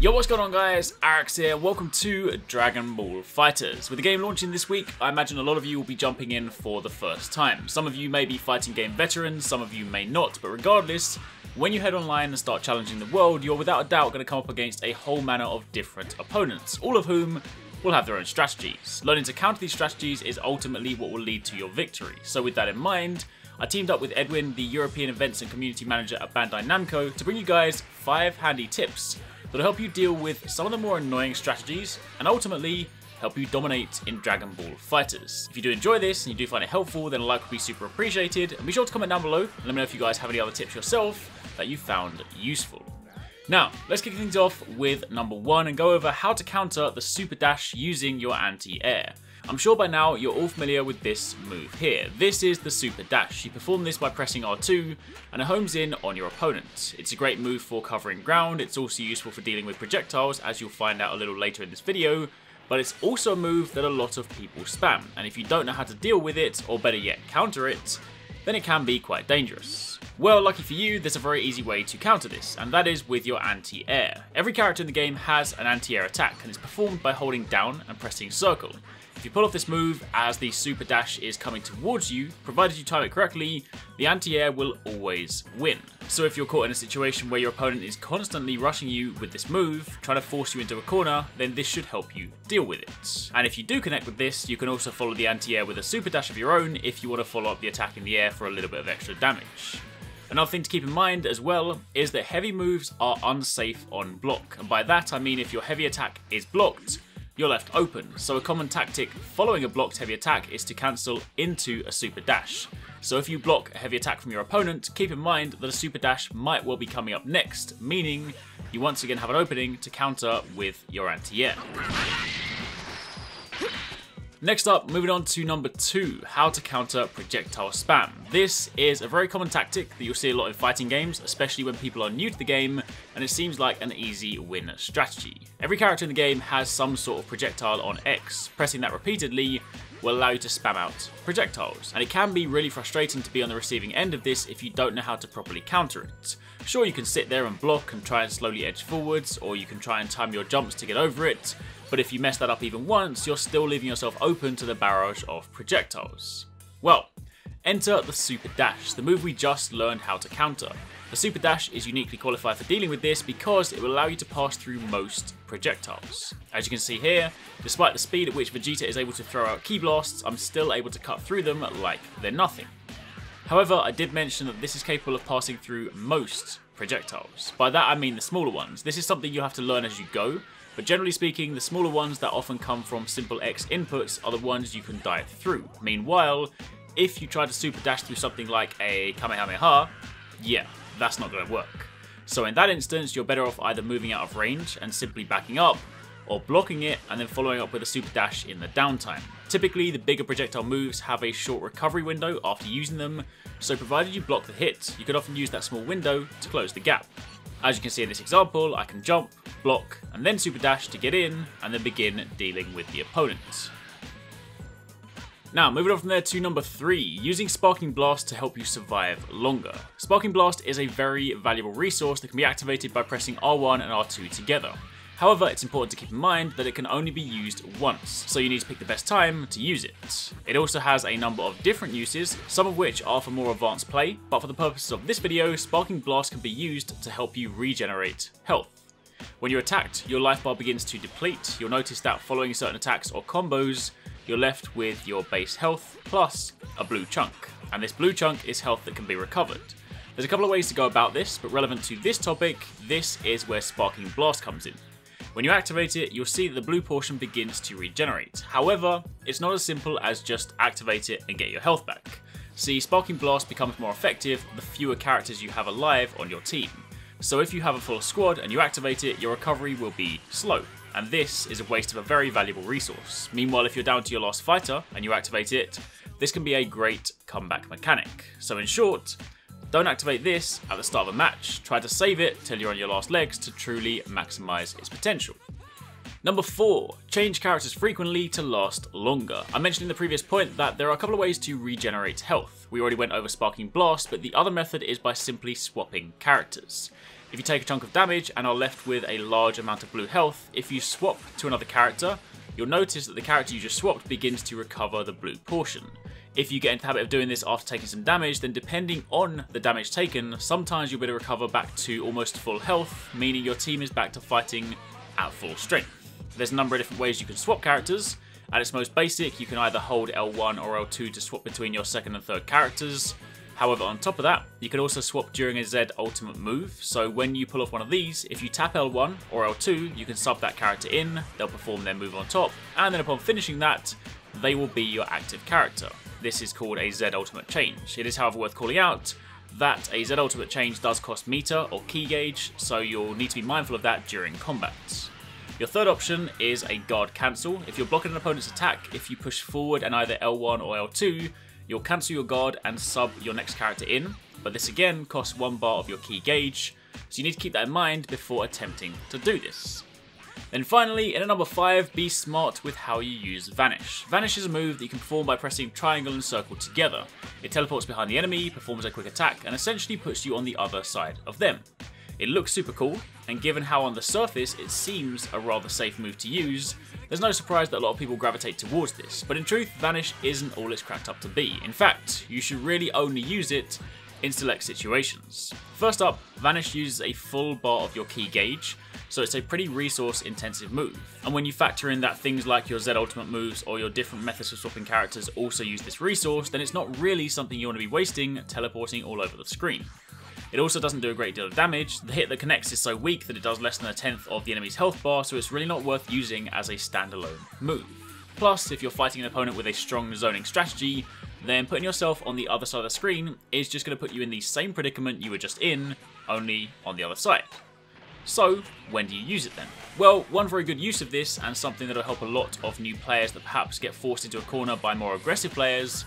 Yo, what's going on guys? Arekkz here, welcome to Dragon Ball FighterZ. With the game launching this week, I imagine a lot of you will be jumping in for the first time. Some of you may be fighting game veterans, some of you may not, but regardless, when you head online and start challenging the world, you're without a doubt going to come up against a whole manner of different opponents, all of whom will have their own strategies. Learning to counter these strategies is ultimately what will lead to your victory. So with that in mind, I teamed up with Edwin, the European Events and Community Manager at Bandai Namco, to bring you guys 5 handy tips that'll help you deal with some of the more annoying strategies and ultimately help you dominate in Dragon Ball FighterZ. If you do enjoy this and you do find it helpful, then a like would be super appreciated, and be sure to comment down below and let me know if you guys have any other tips yourself that you found useful. Now, let's kick things off with number 1 and go over how to counter the super dash using your anti-air. I'm sure by now you're all familiar with this move here. This is the super dash. You perform this by pressing R2 and it homes in on your opponent. It's a great move for covering ground. It's also useful for dealing with projectiles, as you'll find out a little later in this video, but it's also a move that a lot of people spam, and if you don't know how to deal with it, or better yet counter it, then it can be quite dangerous. Well, lucky for you, there's a very easy way to counter this, and that is with your anti-air. Every character in the game has an anti-air attack, and it's performed by holding down and pressing circle. If you pull off this move as the super dash is coming towards you, provided you time it correctly, the anti-air will always win. So if you're caught in a situation where your opponent is constantly rushing you with this move, trying to force you into a corner, then this should help you deal with it. And if you do connect with this, you can also follow the anti-air with a super dash of your own if you want to follow up the attack in the air for a little bit of extra damage. Another thing to keep in mind as well is that heavy moves are unsafe on block, and by that I mean if your heavy attack is blocked, you're left open. So a common tactic following a blocked heavy attack is to cancel into a super dash. So if you block a heavy attack from your opponent, keep in mind that a super dash might well be coming up next, meaning you once again have an opening to counter with your anti-air. Next up, moving on to number 2, how to counter projectile spam. This is a very common tactic that you'll see a lot in fighting games, especially when people are new to the game, and it seems like an easy win strategy. Every character in the game has some sort of projectile on X. Pressing that repeatedly will allow you to spam out projectiles, and it can be really frustrating to be on the receiving end of this if you don't know how to properly counter it. Sure, you can sit there and block and try and slowly edge forwards, or you can try and time your jumps to get over it, but if you mess that up even once, you're still leaving yourself open to the barrage of projectiles. Well, enter the super dash, the move we just learned how to counter. The super dash is uniquely qualified for dealing with this because it will allow you to pass through most projectiles. As you can see here, despite the speed at which Vegeta is able to throw out ki blasts, I'm still able to cut through them like they're nothing. However, I did mention that this is capable of passing through most projectiles. By that I mean the smaller ones. This is something you have to learn as you go, but generally speaking, the smaller ones that often come from simple X inputs are the ones you can dive through. Meanwhile, if you try to super dash through something like a Kamehameha, yeah, that's not going to work. So in that instance, you're better off either moving out of range and simply backing up, or blocking it and then following up with a super dash in the downtime. Typically, the bigger projectile moves have a short recovery window after using them, so provided you block the hit, you can often use that small window to close the gap. As you can see in this example, I can jump, block, and then super dash to get in, and then begin dealing with the opponent. Now, moving on from there to number 3, using Sparking Blast to help you survive longer. Sparking Blast is a very valuable resource that can be activated by pressing R1 and R2 together. However, it's important to keep in mind that it can only be used once, so you need to pick the best time to use it. It also has a number of different uses, some of which are for more advanced play, but for the purposes of this video, Sparking Blast can be used to help you regenerate health. When you're attacked, your life bar begins to deplete. You'll notice that following certain attacks or combos, you're left with your base health plus a blue chunk, and this blue chunk is health that can be recovered. There's a couple of ways to go about this, but relevant to this topic, this is where Sparking Blast comes in. When you activate it, you'll see that the blue portion begins to regenerate. However, it's not as simple as just activate it and get your health back. See, Sparking Blast becomes more effective the fewer characters you have alive on your team. So if you have a full squad and you activate it, your recovery will be slow, and this is a waste of a very valuable resource. Meanwhile, if you're down to your last fighter and you activate it, this can be a great comeback mechanic. So in short, don't activate this at the start of a match. Try to save it till you're on your last legs to truly maximize its potential. Number 4, change characters frequently to last longer. I mentioned in the previous point that there are a couple of ways to regenerate health. We already went over Sparking Blast, but the other method is by simply swapping characters. If you take a chunk of damage and are left with a large amount of blue health, if you swap to another character, you'll notice that the character you just swapped begins to recover the blue portion. If you get into the habit of doing this after taking some damage, then depending on the damage taken, sometimes you'll be able to recover back to almost full health, meaning your team is back to fighting at full strength. There's a number of different ways you can swap characters. At its most basic, you can either hold L1 or L2 to swap between your second and third characters. However, on top of that, you can also swap during a Z ultimate move, so when you pull off one of these, if you tap L1 or L2, you can sub that character in, they'll perform their move on top, and then upon finishing that, they will be your active character. This is called a Z ultimate change. It is however worth calling out that a Z ultimate change does cost meter or key gauge, so you'll need to be mindful of that during combat. Your third option is a guard cancel. If you're blocking an opponent's attack, if you push forward and either L1 or L2, you'll cancel your guard and sub your next character in, but this again costs 1 bar of your key gauge, so you need to keep that in mind before attempting to do this. Then finally, in at number 5, be smart with how you use Vanish. Vanish is a move that you can perform by pressing triangle and circle together. It teleports behind the enemy, performs a quick attack, and essentially puts you on the other side of them. It looks super cool, and given how on the surface it seems a rather safe move to use, there's no surprise that a lot of people gravitate towards this, but in truth, Vanish isn't all it's cracked up to be. In fact, you should really only use it in select situations. First up, Vanish uses a full bar of your key gauge, so it's a pretty resource intensive move. And when you factor in that things like your Z ultimate moves or your different methods of swapping characters also use this resource, then it's not really something you want to be wasting teleporting all over the screen. It also doesn't do a great deal of damage. The hit that connects is so weak that it does less than 1/10 of the enemy's health bar, so it's really not worth using as a standalone move. Plus, if you're fighting an opponent with a strong zoning strategy, then putting yourself on the other side of the screen is just going to put you in the same predicament you were just in, only on the other side. So, when do you use it then? Well, one very good use of this, and something that will help a lot of new players that perhaps get forced into a corner by more aggressive players,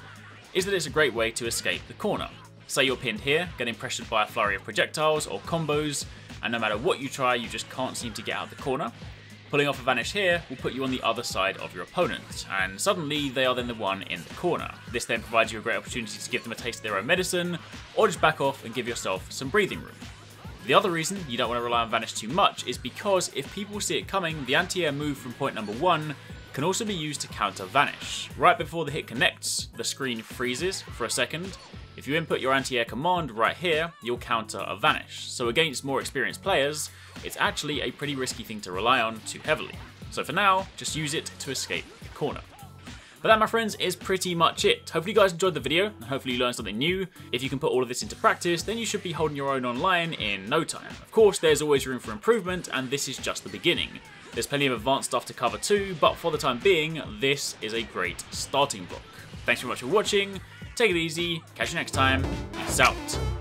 is that it's a great way to escape the corner. Say you're pinned here, getting pressured by a flurry of projectiles or combos, and no matter what you try, you just can't seem to get out of the corner. Pulling off a Vanish here will put you on the other side of your opponent, and suddenly they are then the one in the corner. This then provides you a great opportunity to give them a taste of their own medicine, or just back off and give yourself some breathing room. The other reason you don't want to rely on Vanish too much is because if people see it coming, the anti-air move from point number 1 can also be used to counter Vanish. Right before the hit connects, the screen freezes for a second. If you input your anti-air command right here, you'll counter a Vanish. So against more experienced players, it's actually a pretty risky thing to rely on too heavily. So for now, just use it to escape the corner. But that, my friends, is pretty much it. Hopefully you guys enjoyed the video, and hopefully you learned something new. If you can put all of this into practice, then you should be holding your own online in no time. Of course, there's always room for improvement, and this is just the beginning. There's plenty of advanced stuff to cover too, but for the time being, this is a great starting block. Thanks very much for watching, take it easy, catch you next time, peace out.